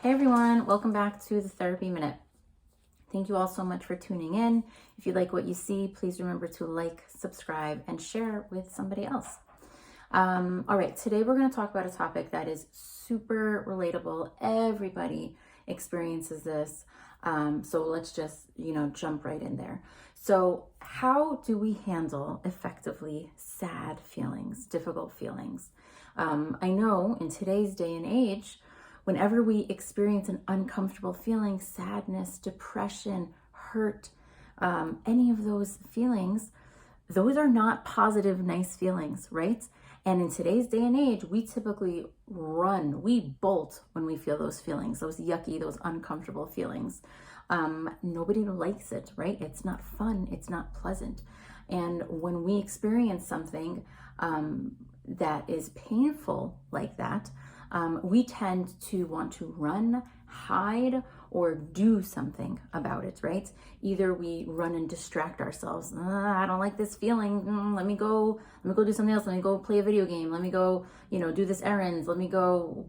Hey everyone, welcome back to the Therapy Minute. Thank you all so much for tuning in. If you like what you see, please remember to like, subscribe, and share with somebody else. All right, today we're going to talk about a topic that is super relatable. Everybody experiences this. So let's just, jump right in there. So how do we handle effectively sad feelings, difficult feelings? I know in today's day and age, whenever we experience an uncomfortable feeling, sadness, depression, hurt, any of those feelings, those are not positive, nice feelings, right? And in today's day and age, we typically run, we bolt when we feel those feelings, those yucky, those uncomfortable feelings. Nobody likes it, right? It's not fun, it's not pleasant. And when we experience something that is painful like that, we tend to want to run, hide, or do something about it, right? Either we run and distract ourselves. I don't like this feeling. Let me go do something else. Let me go play a video game. Let me go, do this errands. Let me go,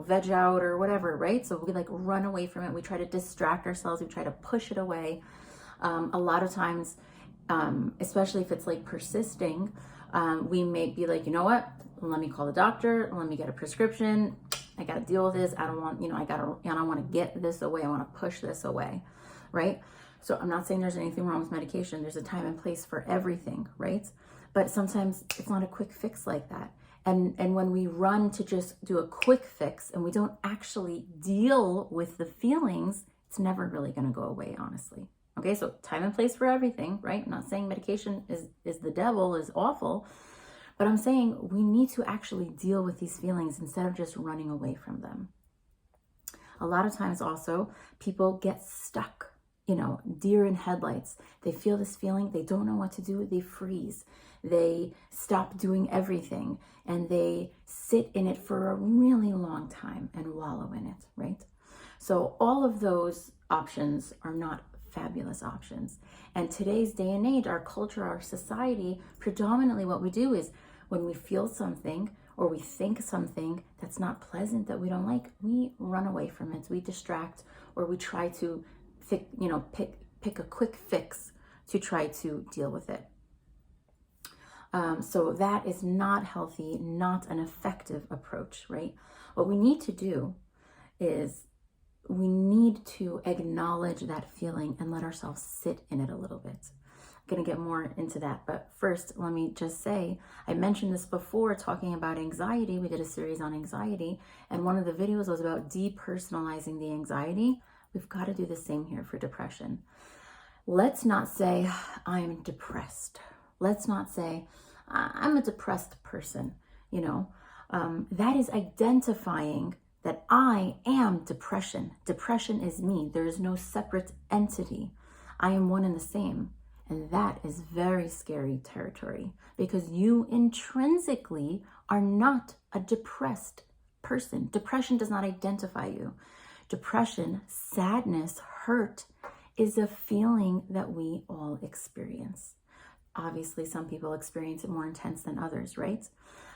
veg out or whatever, right? So we run away from it. We try to distract ourselves. We try to push it away. A lot of times, especially if it's persisting, we may be like, you know what? Let me call the doctor. Let me get a prescription. I got to deal with this. I don't want, I don't want to get this away. I want to push this away, right? So I'm not saying there's anything wrong with medication. There's a time and place for everything, right? But sometimes it's not a quick fix like that. And when we run to just do a quick fix and we don't actually deal with the feelings, it's never really going to go away, honestly. Okay, so time and place for everything, right? I'm not saying medication is the devil, is awful. But I'm saying we need to actually deal with these feelings instead of just running away from them. A lot of times also, people get stuck, deer in headlights. They feel this feeling, they don't know what to do, they freeze. They stop doing everything and they sit in it for a really long time and wallow in it, right? So all of those options are not fabulous options. And today's day and age, our culture, our society, predominantly what we do is when we feel something or we think something that's not pleasant, that we don't like, we run away from it. We distract, or we try to pick a quick fix to try to deal with it. So that is not healthy, not an effective approach, right? What we need to do is we need to acknowledge that feeling and let ourselves sit in it a little bit. I'm going to get more into that, but first let me just say, I mentioned this before talking about anxiety. We did a series on anxiety, and one of the videos was about depersonalizing the anxiety. We've got to do the same here for depression. Let's not say I'm depressed. Let's not say I'm a depressed person. That is identifying that I am depression. Depression is me. There is no separate entity. I am one and the same. And that is very scary territory because you intrinsically are not a depressed person. Depression does not identify you. Depression, sadness, hurt is a feeling that we all experience. Obviously, some people experience it more intense than others, right?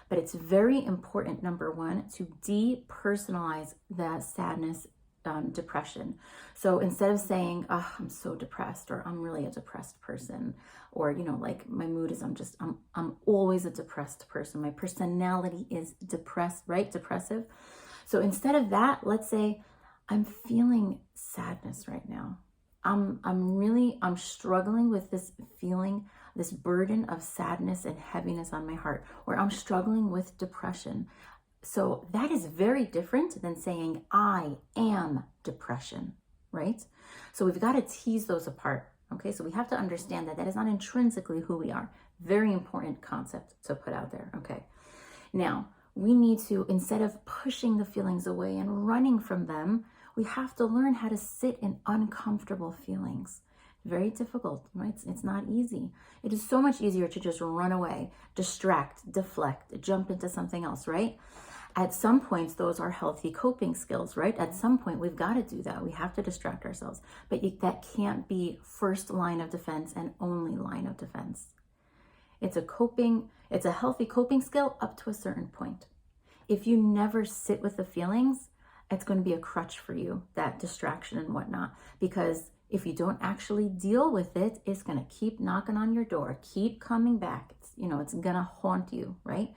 But it's very important, number one, to depersonalize the sadness, depression. So instead of saying, oh, I'm so depressed, or I'm really a depressed person, or, my mood is, I'm always a depressed person. My personality is depressed, right? Depressive. So instead of that, let's say, I'm feeling sadness right now. I'm struggling with this feeling, this burden of sadness and heaviness on my heart, or I'm struggling with depression. So that is very different than saying I am depression, right? So we've got to tease those apart. Okay, so we have to understand that is not intrinsically who we are. Very important concept to put out there. Okay, now we need to, instead of pushing the feelings away and running from them, we have to learn how to sit in uncomfortable feelings. Very difficult, right? It's not easy. It is so much easier to just run away, distract, deflect, jump into something else, right? At some points, those are healthy coping skills, right? At some point, we've got to do that. We have to distract ourselves. But that can't be first line of defense and only line of defense. It's a healthy coping skill up to a certain point. If you never sit with the feelings, it's going to be a crutch for you, that distraction and whatnot, because if you don't actually deal with it, it's going to keep knocking on your door, keep coming back. It's, you know, it's going to haunt you, right?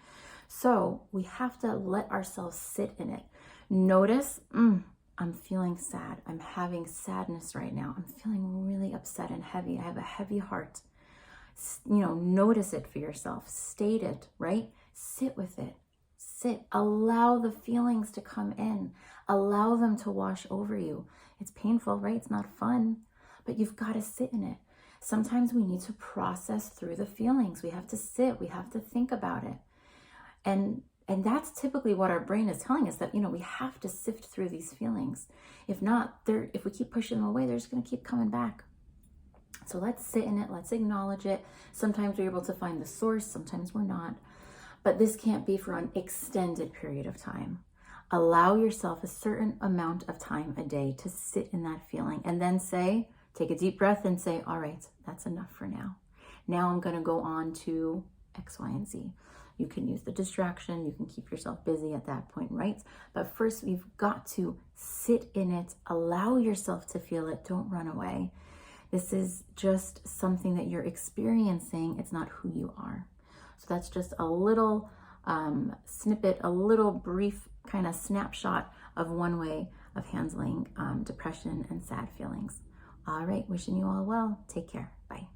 So we have to let ourselves sit in it. Notice, I'm feeling sad. I'm having sadness right now. I'm feeling really upset and heavy. I have a heavy heart. You know, notice it for yourself. State it, right? Sit with it. Sit. Allow the feelings to come in. Allow them to wash over you. It's painful, right? It's not fun, but you've got to sit in it. Sometimes we need to process through the feelings. We have to sit. We have to think about it. And that's typically what our brain is telling us, that, you know, we have to sift through these feelings. If not, if we keep pushing them away, they're just going to keep coming back. So let's sit in it. Let's acknowledge it. Sometimes we're able to find the source. Sometimes we're not. But this can't be for an extended period of time. Allow yourself a certain amount of time a day to sit in that feeling, and then say, take a deep breath and say, all right, that's enough for now. Now I'm going to go on to X, Y, and Z. You can use the distraction. You can keep yourself busy at that point, right? But first, we've got to sit in it. Allow yourself to feel it. Don't run away. This is just something that you're experiencing. It's not who you are. So that's just a little snippet, a little brief kind of snapshot of one way of handling depression and sad feelings. All right, wishing you all well. Take care. Bye.